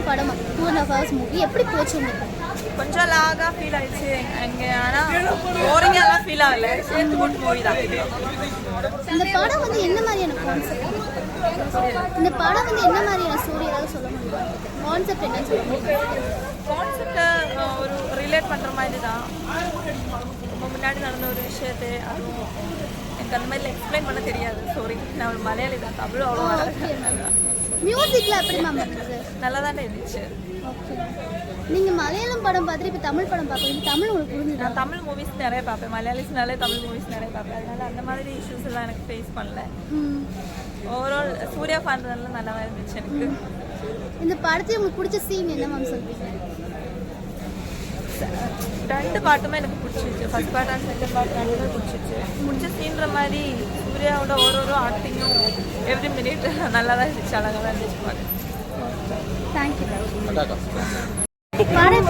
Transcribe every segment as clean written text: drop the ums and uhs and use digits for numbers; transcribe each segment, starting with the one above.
மலையாளம் படம் 2.5 hours movie எப்படி போச்சு உங்களுக்கு? கொஞ்சம் லாகா ஃபீல் ஆயிடுச்சு அங்கே. ஆனால் போரிங்கெல்லாம் ஃபீல் ஆகல. சேர்த்து போட்டு மூவி தான். இந்த படம் வந்து என்ன மாதிரியான கான்செப்ட்? இந்த படம் வந்து என்ன மாதிரியான ஸ்டோரி ஏதாவது சொல்ல முடியுமா? கான்செப்ட் என்ன சொல்ல முடியும்? கான்செப்டை ஒரு ரிலேட் பண்ணுற மாதிரி தான். ரொம்ப முன்னாடி நடந்த ஒரு விஷயத்தை அதுவும் எனக்கு அந்த மாதிரி எக்ஸ்பிளைன் பண்ண தெரியாது. சாரி, நான் ஒரு மலையாளி தான். தமிழ் அவ்வளோ வராது. மியூசிக்ல எப்படி மேம் இருந்துச்சு? நல்லா தானே இருந்துச்சு. ஓகே. நீங்கள் மலையாளம் படம் பார்த்துட்டு இப்போ தமிழ் படம் பார்க்குறீங்க. தமிழ் உங்களுக்கு புரிஞ்சுது? நான் தமிழ் மூவிஸ் நிறைய பார்ப்பேன். மலையாளிஸ்னாலே தமிழ் மூவிஸ் நிறைய பார்ப்பேன். அதனால அந்த மாதிரி இஷ்யூஸ் எல்லாம் எனக்கு ஃபேஸ் பண்ணல. ஓவரால் சூர்யா ஃபேன்றதுனால நல்லா இருந்துச்சு எனக்கு. இந்த படத்தில் உங்களுக்கு பிடிச்ச சீன் என்ன மேம் சொல்றீங்க? ரெண்டு பாட்டுமே எனக்கு பிடிச்சிருச்சு. First part and second part ரெண்டுமே பிடிச்சிருச்சு. பிடிச்ச சீன்ற மாதிரி சூர்யாவோட ஒரு ஆக்டிங்கும் எவ்ரி மினிட் நல்லா தான் இருந்துச்சு. அழகாக தான் இருந்துச்சு பாட்டு. தேங்க்யூ.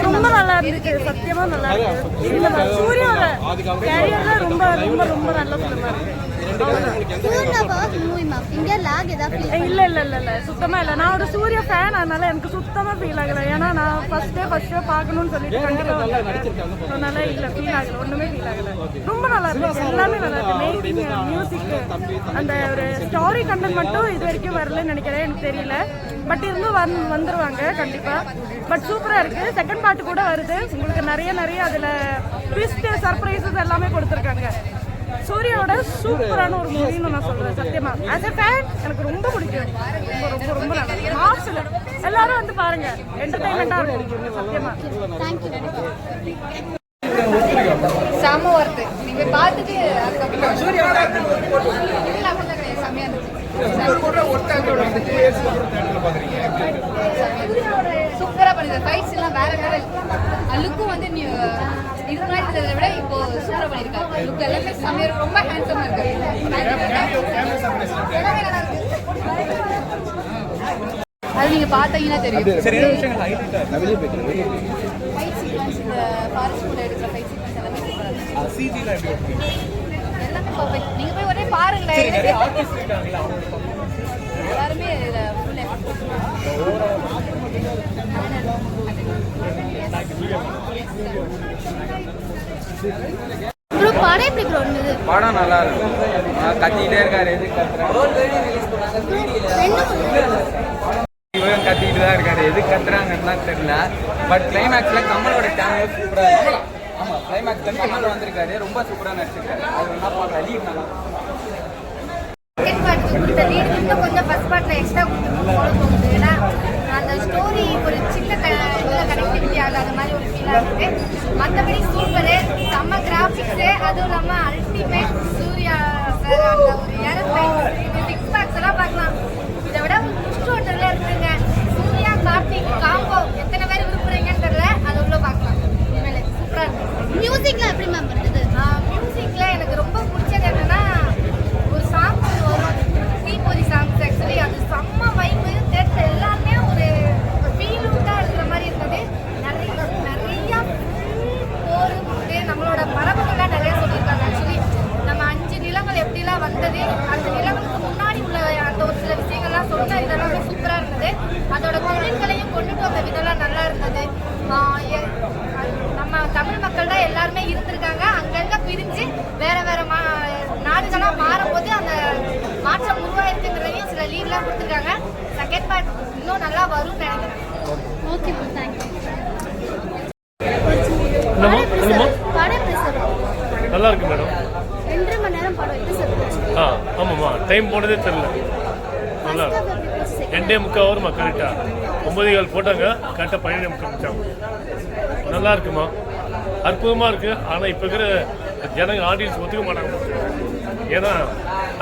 ரொம்ப நல்லா இருந்துச்சு. சத்தியமா நல்லா இருக்கு. சூர்யாவோட கேரியர்ல ரொம்ப ரொம்ப ரொம்ப நல்லா சொல்லுவாங்க. இல்ல சுத்தமா இல்ல. நான் ஒரு சூர்யா ஃபேன், அதனால எனக்கு சுத்தமா ஃபீல் ஆகல. ஏன்னா நான் ஃபர்ஸ்ட் ஷோ பார்க்கணும்னு சொல்லிட்டு அதனால இல்ல ஃபீல் ஆகல. ஒண்ணுமே ஃபீல் ஆகல. ரொம்ப நல்லா இருக்கு. எல்லாமே நல்லா இருக்கு. மேக்கிங், மியூசிக், அந்த ஒரு ஸ்டோரி கண்டென்ட் மட்டும் இது வரைக்கும் வரலன்னு நினைக்கிறேன். எனக்கு தெரியல. பட் இருந்தும் வந்துருவாங்க கண்டிப்பா. பட் சூப்பரா இருக்கு. செகண்ட் பார்ட் கூட வருது. உங்களுக்கு நிறைய அதுல ட்விஸ்ட், சர்ப்ரைசஸ் எல்லாமே கொடுத்துருக்காங்க. சூர்யாவோட சூப்பரான ஒரு மூவின்னு நான் சொல்றேன். சத்தியமா ஆஸ் எ ஃபேன் எனக்கு ரொம்ப பிடிக்கும். ரொம்ப ரொம்ப ரொம்ப நல்லா இருக்கு. மாஸ்ல எல்லாரும் வந்து பாருங்க. என்டர்டைன்மெண்டா இருக்கும். சத்தியமா. செம ஒர்த்து. நீங்க பார்த்துட்டு அதுக்கப்புறம் செமையா இருந்துச்சு. சூப்பரா பண்ணுது. ஃபைட்ஸ் எல்லாம் வேற வேற. லுக்கும் வந்து இதுக்கு முன்னாடி இருந்ததை விட இப்போ சூப்பரா பண்ணிருக்காங்க. லுக் எல்லாமே செமையா இருக்கு. ரொம்ப ஹேண்ட்ஸமா இருக்கு. அது நீங்க பார்த்தீங்கன்னா தெரியும். ஃபைட் சீக்வன்ஸ், இந்த ஃபாரஸ்ட்ல எடுக்கிற ஃபைட் சீக்வன்ஸ் எல்லாமே சூப்பரா இருக்கு. எல்லாமே பர்ஃபெக்ட். நீங்க போய் ஒரே பாருங்களேன். எல்லாருமே ஃபுல் எஃபர்ட். ப்ரோ படம் எப்படி ப்ரோ இருந்தது? படம் நல்லா இருக்கு. கத்திக்கிட்டே இருக்காரு. எது இவன் கத்திக்கிட்டு தான் இருக்காரு. எது கத்துறாங்கன்னு தான் தெரியல. பட் கிளைமேக்ஸ்ல கமலோட கேமியோ சூப்பரா இருக்கு. ஆமா, கிளைமேக்ஸ்ல கமல் வந்திருக்காரு. ரொம்ப சூப்பரா நடிச்சிருக்காரு. அது என்ன பார்க்க லீட் நல்லா செகண்ட் பார்ட் கொடுத்த லீட் இன்னும் கொஞ்சம் ஃபர்ஸ்ட் பார்ட்ல எக்ஸ்ட்ரா போட போகுது. ஏன்னா அந்த ஸ்டோரி ஒரு சின்ன கனெக்டிவிட்டி ஆகாத மாதிரி ஒரு ஃபீலாக இருக்குது. மற்றபடி சூப்பரு, செம்ம கிராஃபிக்ஸு, அதுவும் இல்லாமல் அல்டிமேட் சூர்யா சார் அந்த ஒரு ஏரோப்ளைன் சிக்ஸ் பேக்ஸ் எல்லாம் பார்க்கலாம். இதை விட புஷ் ஹோட்டலில் இருக்குங்க. சூர்யா கார்த்திக் காம்போ எத்தனை பேர் விரும்புகிறீங்கன்னு தெரியல. அது உள்ள பார்க்கலாம். இனிமேல் சூப்பராக இருக்குது. மியூசிக்லாம் எப்படி மேம் இருந்தது? மியூசிக்கில் எனக்கு ரொம்ப பிடிச்சது என்னென்னா ஒரு சாங் வரும். தீபொரி சாங்ஸ். ஆக்சுவலி அது செம்ம வைப்பு. தேர்ட் எல்லாமே ஒரு ஃபீலுட்டாக இருக்கிற மாதிரி இருந்தது. நிறையா போர் நம்மளோட மரபுகள்லாம் நிறைய சொல்லியிருக்காங்க. ஆக்சுவலி நம்ம 5 நிலங்கள் எப்படிலாம் வந்தது, அந்த நிலங்களுக்கு முன்னாடி உள்ள அந்த ஒரு சில விஷயங்கள்லாம் சொன்ன இதெல்லாமே சூப்பராக இருந்தது. அதோட தொழில்களையும் கொண்டுட்டு வந்த விதம்லாம் நல்லா இருந்தது. நம்ம தமிழ் மக்கள் தான் எல்லாருமே இருந்திருக்காங்க. அங்கங்க பிரிஞ்சு வேற வேற நாடுகளாக மாறும்போது அந்த மாற்றம் உருவாயிருக்குங்கிறதையும் சில லீட்லாம் கொடுத்துருக்காங்க. செகண்ட் பார்ட் இன்னும் நல்லா வரும்னு நினைக்கிறேன். Okay bro, thank you. நல்லா இருக்கு மேடம். 2.5 மணி நேரம் படம் எப்படி சார்? ஆமாம்மா, டைம் போனதே தெரியல. நல்லா இருக்கு. 2.25 ஹவர்மா கரெக்டாக. 9:15 போட்டாங்க, கரெக்டாக 12:30 முடிச்சாங்க. நல்லா இருக்குமா, அற்புதமாக இருக்குது. ஆனால் இப்போ இருக்கிற ஜனங்க ஆடியன்ஸ் ஒத்துக்க மாட்டாங்க. ஏன்னா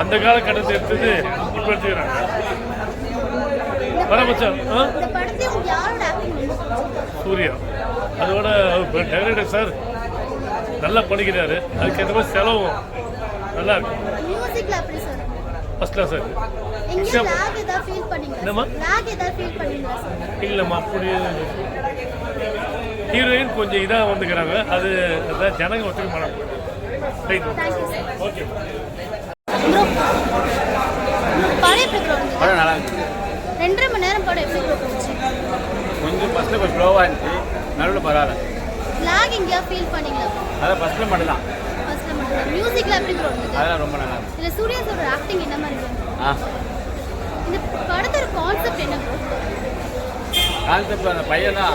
அந்த காலகட்டத்தை எடுத்தது இப்போ எடுத்துக்கிறாங்க. பரமச்சம் சூர்யா அதோட டைரக்டர் சார் நல்லா படிக்கிறாரு. அதுக்கேற்ற மாதிரி செலவும் நல்லா இருக்கு. ஃபர்ஸ்ட் கிளாஸ் இருக்கு. என்னம்மா? இல்லைம்மா, அப்படி ஹீரோயின் கொஞ்சம் இதாக வந்துக்கிறாங்க. அது ஜனங்க ஒத்துக்க மாட்டாங்க. ஓகே, படம் நல்லா இருக்கு. 2.5 மணி நேரம் படம் எப்படி போச்சு? இருந்துச்சு, ஃபஸ்ட்டில் கொஞ்சம் ஸ்லோவாக இருந்துச்சு, நடுவில் பரவாயில்ல. லாக் எங்கேயா ஃபீல் பண்ணீங்களா ப்ரோ? அதான் ஃபஸ்ட்டில் மட்டும் தான், ஃபர்ஸ்ட்ல மட்டும் மியூசிக்ல எப்படி ப்ரோ இருந்தது? அதெல்லாம் ரொம்ப நல்லா இருந்துச்சு. இல்ல சூர்யாஸோட ஆக்டிங் என்ன மாதிரி இருந்தது? இந்த படத்தோட கான்செப்ட் என்ன ப்ரோ? கான்செப்ட் அந்த பையன் தான்,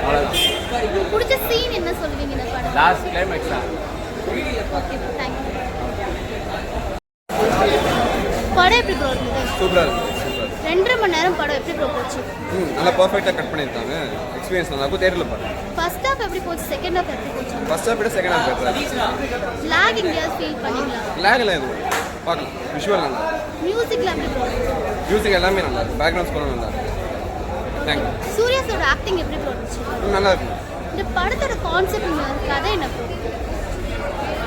அவ்வளோதான். உங்களுக்கு பிடிச்ச சீன் என்ன சொல்லுவீங்க இந்த படம்? லாஸ்ட் கிளைமேக்ஸ் தான். Okay bro, thank you. படம் எப்படி ப்ரோ இருந்தது? சூப்பராக இருக்குது, சூப்பராக 2.5 மணி நேரம் படம் எப்படி ப்ரோ போச்சு? நல்லா பர்ஃபெக்டாக கட் பண்ணியிருக்காங்க. எக்ஸ்பீரியன்ஸ் நல்லா இருக்கும். தேட்டரில் பாருங்க. ஃபர்ஸ்ட் ஹாஃப் எப்படி போச்சு, செகண்ட் ஹாஃப் எப்படி போச்சு? ஃபர்ஸ்ட் ஹாஃப் விட செகண்ட் ஹாஃப் பெட்டர். லாக் எங்கேயாவது ஃபீல் பண்ணீங்களா? லேக்லாம் எதுவும் பார்க்கலாம். விஷுவல் நல்லா, மியூசிக்ல எப்படி ப்ரோ? மியூசிக் எல்லாமே நல்லா இருக்கும். பேக்ரவுண்ட் ஸ்கோரும் நல்லா இருக்கும். தேங்க்யூ. சூர்யாஸோட ஆக்டிங் எப்படி ப்ரோ இருந்துச்சு? நல்லா இருக்கும். இந்த படத்தோட கான்செப்ட் கதை என்ன ப்ரோ?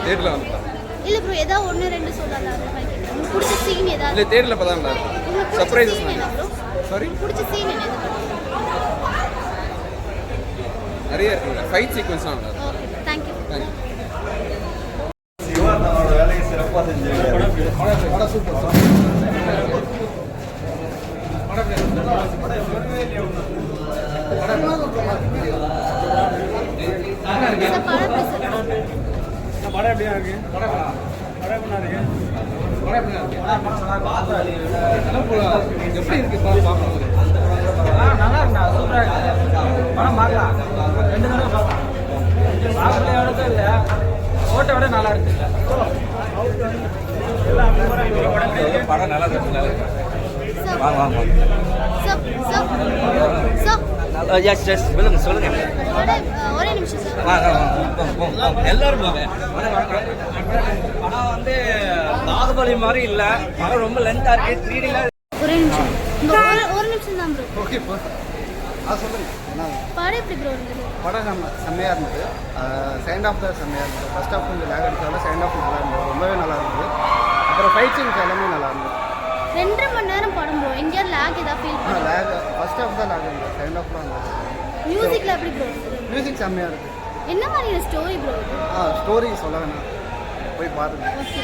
தேட்டரில் வந்து பாருங்க. இல்ல ப்ரோ, ஏதாவது 1-2 சொல்லலாம். அது மாதிரி கேட்குறேன். உங்களுக்கு பிடிச்ச சீன் ஏதாவது? இல்லை தேட்டரில் பார்த்தா நல்லா இருக்கும். உங்களுக்கு பிடிச்ச சர்ப்ரைசஸ் சீன் என்ன ப்ரோ? சாரி, உங்களுக்கு பிடிச்ச சீன் என்ன இது? நிறைய இருக்குங்க. ஃபைட் சீக்வன்ஸ்லாம் நல்லா இருக்கும். Okay, thank you. தேங்க்யூ. இந்த படம் எப்படி சொல்லுங்க? படம் எப்படியா இருக்கு? படம் எப்படி இருக்கு பார்க்கணும். நல்லா இருக்குண்ணா, சூப்பராக இருக்கு. படம் பார்க்கலாம், 2 தடவை பார்க்கலாம். பார்க்கல இடத்துல இல்லை, ஃபோட்டோ விட நல்லா இருக்கு. படம் நல்லா இருக்கு. வாங்க வாங்க சொல்லுங்க. ஒரே நிமிஷம் சார். வாங்க எல்லாரும் போங்க. படம் வந்து பாகுபலி மாதிரி இல்லை, படம் ரொம்ப லென்த்தாக இருக்கு. 3Dல ஒரே நிமிஷம். ஒரு நிமிஷம் தான் ப்ரோ. ஓகே இப்போ சொல்லுங்கள். படம் எப்படி ப்ரோ இருந்தது? படம் செம்மையாக இருந்தது. செகண்ட் ஹாஃப் தான் செம்மையாக இருந்தது. ஃபர்ஸ்ட் ஹாஃப் கொஞ்சம் லேக் அடிச்சாலும் செகண்ட் ஹாஃப் நல்லா இருந்தது. ரொம்பவே நல்லா இருந்தது. அப்புறம் ஃபைட் சீன்ஸ் எல்லாமே நல்லா இருந்தது. 2.5 மணி நேரம் படம் ப்ரோ. எங்கேயாவது லாக் ஏதாவது ஃபீல் பண்ணீங்களா? லேக் ஃபர்ஸ்ட் ஹாஃப் தான் லேக் இருந்தது. செகண்ட் ஹாஃப்லாம் இருந்தது. மியூசிக்ல எப்படி ப்ரோ இருந்தது? மியூசிக் செம்மையாக இருக்குது. என்ன மாதிரியான ஸ்டோரி ப்ரோ இது? ஸ்டோரி சொல்ல வேணாம், போய் பாருங்கள். ஓகே.